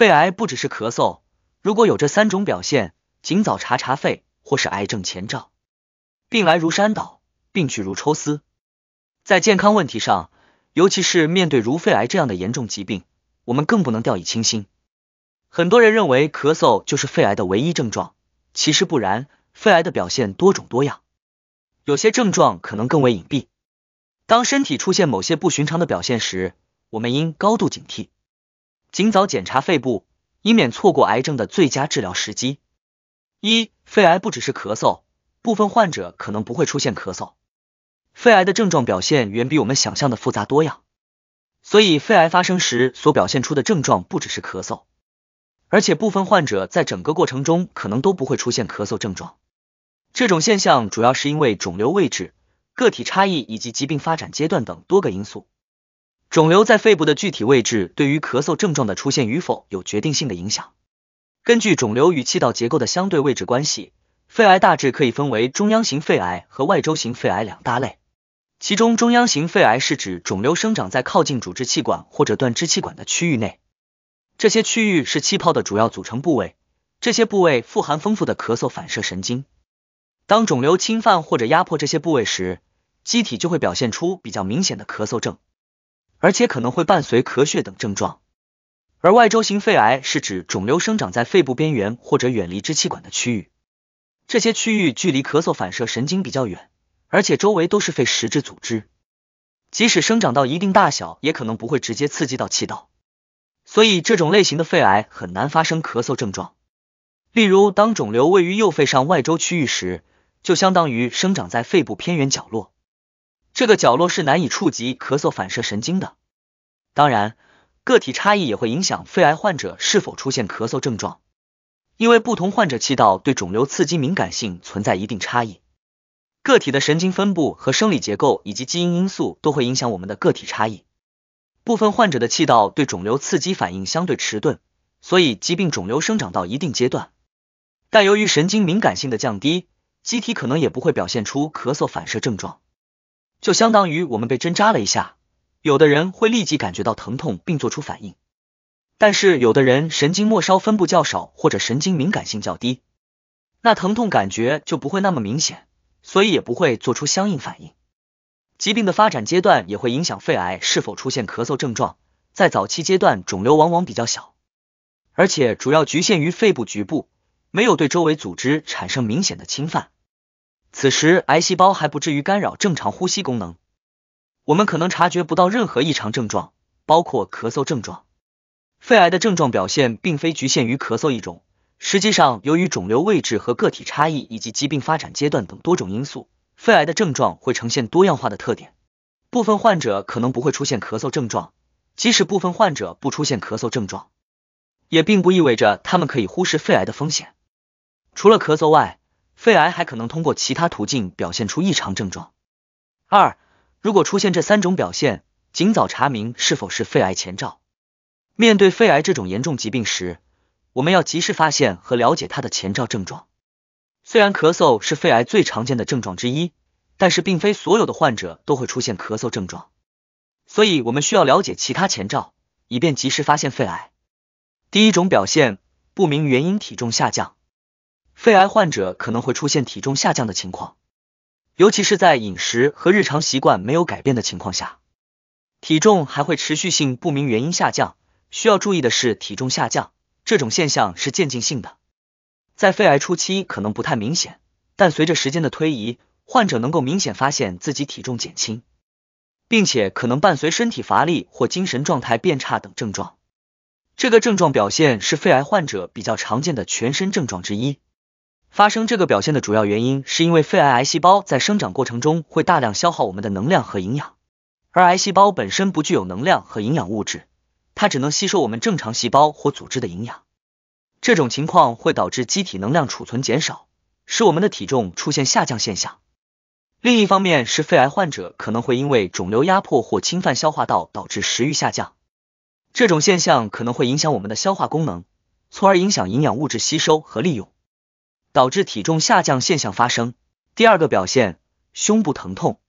肺癌不只是咳嗽，如果有这3种表现，尽早查肺或是癌症前兆。病来如山倒，病去如抽丝。在健康问题上，尤其是面对如肺癌这样的严重疾病，我们更不能掉以轻心。很多人认为咳嗽就是肺癌的唯一症状，其实不然，肺癌的表现多种多样，有些症状可能更为隐蔽。当身体出现某些不寻常的表现时，我们应高度警惕，尽早检查肺部，以免错过癌症的最佳治疗时机。肺癌不只是咳嗽，部分患者可能不会出现咳嗽。肺癌的症状表现远比我们想象的复杂多样，所以肺癌发生时所表现出的症状不只是咳嗽，而且部分患者在整个过程中可能都不会出现咳嗽症状。这种现象主要是因为肿瘤位置、个体差异以及疾病发展阶段等多个因素。肿瘤在肺部的具体位置对于咳嗽症状的出现与否有决定性的影响。根据肿瘤与气道结构的相对位置关系，肺癌大致可以分为中央型肺癌和外周型肺癌2大类。其中中央型肺癌是指肿瘤生长在靠近主支气管或者断支气管的区域内，这些区域是气泡的主要组成部位，这些部位富含丰富的咳嗽反射神经。当肿瘤侵犯或者压迫这些部位时，机体就会表现出比较明显的咳嗽症，而且可能会伴随咳血等症状。而外周型肺癌是指肿瘤生长在肺部边缘或者远离支气管的区域，这些区域距离咳嗽反射神经比较远，而且周围都是肺实质组织，即使生长到一定大小，也可能不会直接刺激到气道，所以这种类型的肺癌很难发生咳嗽症状。例如，当肿瘤位于右肺上外周区域时，就相当于生长在肺部偏远角落，这个角落是难以触及咳嗽反射神经的。当然，个体差异也会影响肺癌患者是否出现咳嗽症状，因为不同患者气道对肿瘤刺激敏感性存在一定差异，个体的神经分布和生理结构以及基因因素都会影响我们的个体差异。部分患者的气道对肿瘤刺激反应相对迟钝，所以即便肿瘤生长到一定阶段，但由于神经敏感性的降低，机体可能也不会表现出咳嗽反射症状。就相当于我们被针扎了一下，有的人会立即感觉到疼痛并做出反应，但是有的人神经末梢分布较少或者神经敏感性较低，那疼痛感觉就不会那么明显，所以也不会做出相应反应。疾病的发展阶段也会影响肺癌是否出现咳嗽症状，在早期阶段肿瘤往往比较小，而且主要局限于肺部局部，没有对周围组织产生明显的侵犯，此时癌细胞还不至于干扰正常呼吸功能，我们可能察觉不到任何异常症状，包括咳嗽症状。肺癌的症状表现并非局限于咳嗽一种，实际上由于肿瘤位置和个体差异以及疾病发展阶段等多种因素，肺癌的症状会呈现多样化的特点。部分患者可能不会出现咳嗽症状，即使部分患者不出现咳嗽症状，也并不意味着他们可以忽视肺癌的风险。除了咳嗽外，肺癌还可能通过其他途径表现出异常症状。如果出现这3种表现，尽早查明是否是肺癌前兆。面对肺癌这种严重疾病时，我们要及时发现和了解它的前兆症状。虽然咳嗽是肺癌最常见的症状之一，但是并非所有的患者都会出现咳嗽症状，所以我们需要了解其他前兆，以便及时发现肺癌。第一种表现，不明原因体重下降。肺癌患者可能会出现体重下降的情况，尤其是在饮食和日常习惯没有改变的情况下，体重还会持续性不明原因下降。需要注意的是，体重下降这种现象是渐进性的，在肺癌初期可能不太明显，但随着时间的推移，患者能够明显发现自己体重减轻，并且可能伴随身体乏力或精神状态变差等症状。这个症状表现是肺癌患者比较常见的全身症状之一。发生这个表现的主要原因是因为肺癌癌细胞在生长过程中会大量消耗我们的能量和营养，而癌细胞本身不具有能量和营养物质，它只能吸收我们正常细胞或组织的营养。这种情况会导致机体能量储存减少，使我们的体重出现下降现象。另一方面是肺癌患者可能会因为肿瘤压迫或侵犯消化道导致食欲下降，这种现象可能会影响我们的消化功能，从而影响营养物质吸收和利用，导致体重下降现象发生。第二个表现，胸部疼痛。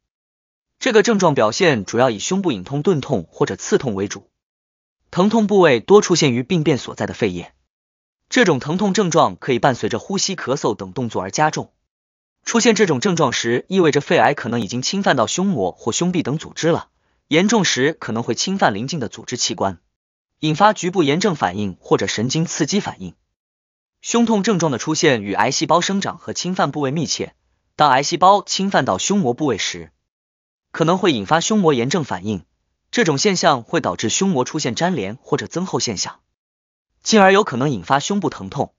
这个症状表现主要以胸部隐痛钝痛或者刺痛为主，疼痛部位多出现于病变所在的肺叶，这种疼痛症状可以伴随着呼吸、咳嗽等动作而加重。出现这种症状时，意味着肺癌可能已经侵犯到胸膜或胸壁等组织了，严重时可能会侵犯邻近的组织器官，引发局部炎症反应或者神经刺激反应。胸痛症状的出现与癌细胞生长和侵犯部位密切，当癌细胞侵犯到胸膜部位时，可能会引发胸膜炎症反应，这种现象会导致胸膜出现粘连或者增厚现象，进而有可能引发胸部疼痛。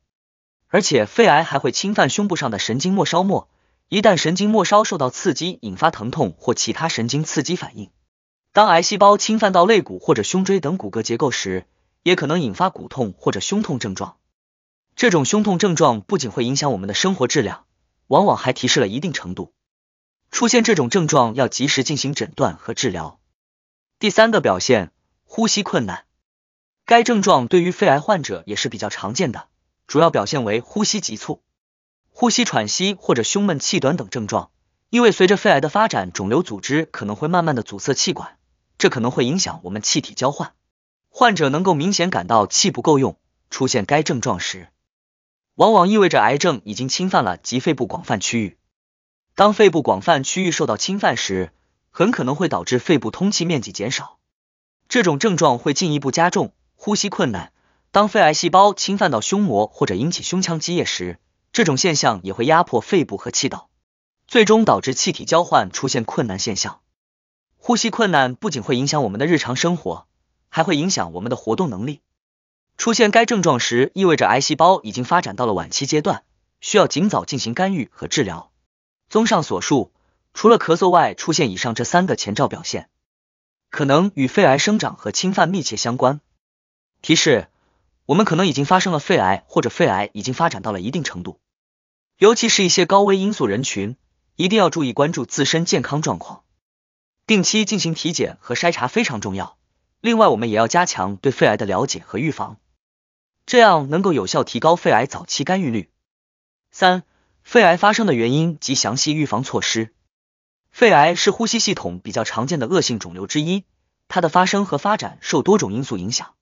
而且肺癌还会侵犯胸部上的神经末梢膜，一旦神经末梢受到刺激，引发疼痛或其他神经刺激反应。当癌细胞侵犯到肋骨或者胸椎等骨骼结构时，也可能引发骨痛或者胸痛症状。这种胸痛症状不仅会影响我们的生活质量，往往还提示了一定程度。出现这种症状要及时进行诊断和治疗。第三个表现，呼吸困难。该症状对于肺癌患者也是比较常见的，主要表现为呼吸急促、呼吸喘息或者胸闷气短等症状。因为随着肺癌的发展，肿瘤组织可能会慢慢的阻塞气管，这可能会影响我们气体交换。患者能够明显感到气不够用，出现该症状时，往往意味着癌症已经侵犯了及肺部广泛区域。当肺部广泛区域受到侵犯时，很可能会导致肺部通气面积减少，这种症状会进一步加重呼吸困难。当肺癌细胞侵犯到胸膜或者引起胸腔积液时，这种现象也会压迫肺部和气道，最终导致气体交换出现困难现象。呼吸困难不仅会影响我们的日常生活，还会影响我们的活动能力。出现该症状时，意味着癌细胞已经发展到了晚期阶段，需要尽早进行干预和治疗。综上所述，除了咳嗽外，出现以上这三个前兆表现，可能与肺癌生长和侵犯密切相关。提示：我们可能已经发生了肺癌，或者肺癌已经发展到了一定程度。尤其是一些高危因素人群，一定要注意关注自身健康状况，定期进行体检和筛查非常重要。另外，我们也要加强对肺癌的了解和预防，这样能够有效提高肺癌早期干预率。3、肺癌发生的原因及详细预防措施。肺癌是呼吸系统比较常见的恶性肿瘤之一，它的发生和发展受多种因素影响，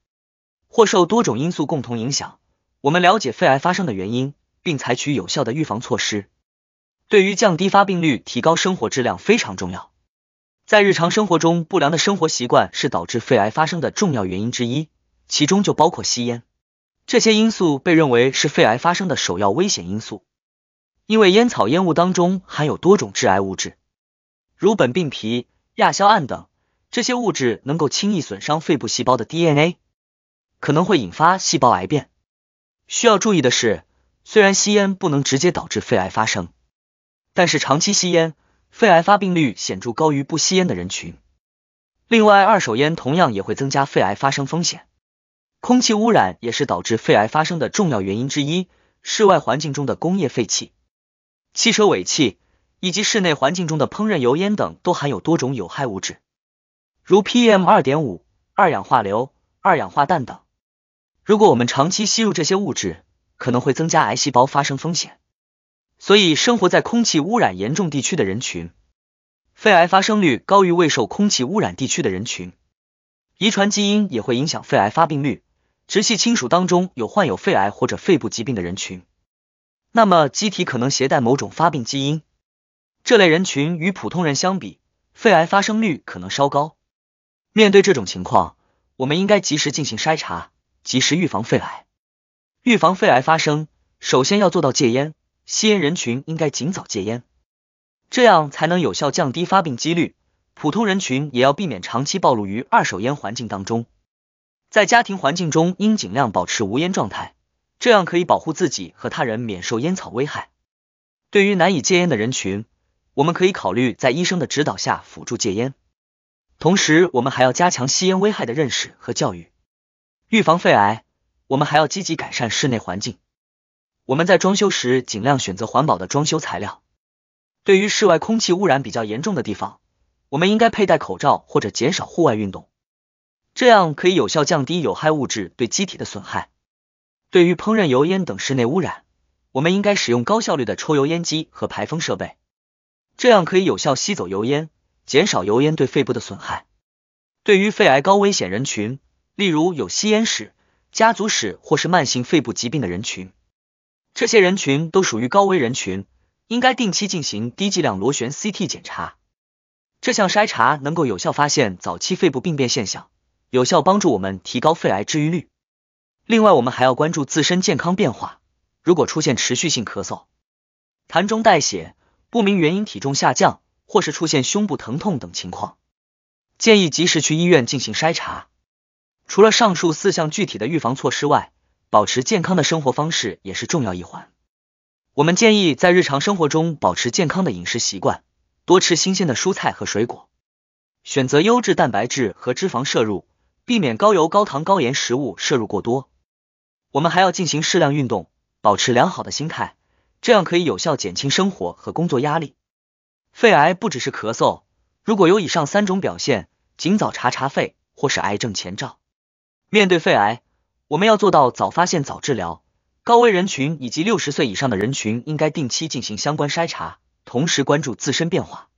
或受多种因素共同影响。我们了解肺癌发生的原因，并采取有效的预防措施，对于降低发病率、提高生活质量非常重要。在日常生活中，不良的生活习惯是导致肺癌发生的重要原因之一，其中就包括吸烟。这些因素被认为是肺癌发生的首要危险因素，因为烟草烟雾当中含有多种致癌物质，如苯并芘、亚硝胺等，这些物质能够轻易损伤肺部细胞的 DNA， 可能会引发细胞癌变。需要注意的是，虽然吸烟不能直接导致肺癌发生，但是长期吸烟，肺癌发病率显著高于不吸烟的人群。另外，二手烟同样也会增加肺癌发生风险。空气污染也是导致肺癌发生的重要原因之一，室外环境中的工业废气、汽车尾气以及室内环境中的烹饪油烟等都含有多种有害物质，如 PM2.5、二氧化硫、二氧化氮等。如果我们长期吸入这些物质，可能会增加癌细胞发生风险。所以，生活在空气污染严重地区的人群，肺癌发生率高于未受空气污染地区的人群。遗传基因也会影响肺癌发病率，直系亲属当中有患有肺癌或者肺部疾病的人群，那么机体可能携带某种发病基因，这类人群与普通人相比，肺癌发生率可能稍高。面对这种情况，我们应该及时进行筛查，及时预防肺癌。预防肺癌发生，首先要做到戒烟，吸烟人群应该尽早戒烟，这样才能有效降低发病几率。普通人群也要避免长期暴露于二手烟环境当中，在家庭环境中应尽量保持无烟状态，这样可以保护自己和他人免受烟草危害。对于难以戒烟的人群，我们可以考虑在医生的指导下辅助戒烟，同时我们还要加强吸烟危害的认识和教育。预防肺癌，我们还要积极改善室内环境，我们在装修时尽量选择环保的装修材料。对于室外空气污染比较严重的地方，我们应该佩戴口罩或者减少户外运动，这样可以有效降低有害物质对机体的损害。对于烹饪油烟等室内污染，我们应该使用高效率的抽油烟机和排风设备，这样可以有效吸走油烟，减少油烟对肺部的损害。对于肺癌高危险人群，例如有吸烟史、家族史或是慢性肺部疾病的人群。这些人群都属于高危人群，应该定期进行低剂量螺旋 CT 检查。这项筛查能够有效发现早期肺部病变现象，有效帮助我们提高肺癌治愈率。另外，我们还要关注自身健康变化，如果出现持续性咳嗽、痰中带血、不明原因体重下降，或是出现胸部疼痛等情况，建议及时去医院进行筛查。除了上述4项具体的预防措施外，保持健康的生活方式也是重要一环。我们建议在日常生活中保持健康的饮食习惯，多吃新鲜的蔬菜和水果，选择优质蛋白质和脂肪摄入，避免高油、高糖、高盐食物摄入过多。我们还要进行适量运动，保持良好的心态，这样可以有效减轻生活和工作压力。肺癌不只是咳嗽，如果有以上3种表现，尽早查肺或是癌症前兆。面对肺癌，我们要做到早发现早治疗，高危人群以及60岁以上的人群应该定期进行相关筛查，同时关注自身变化。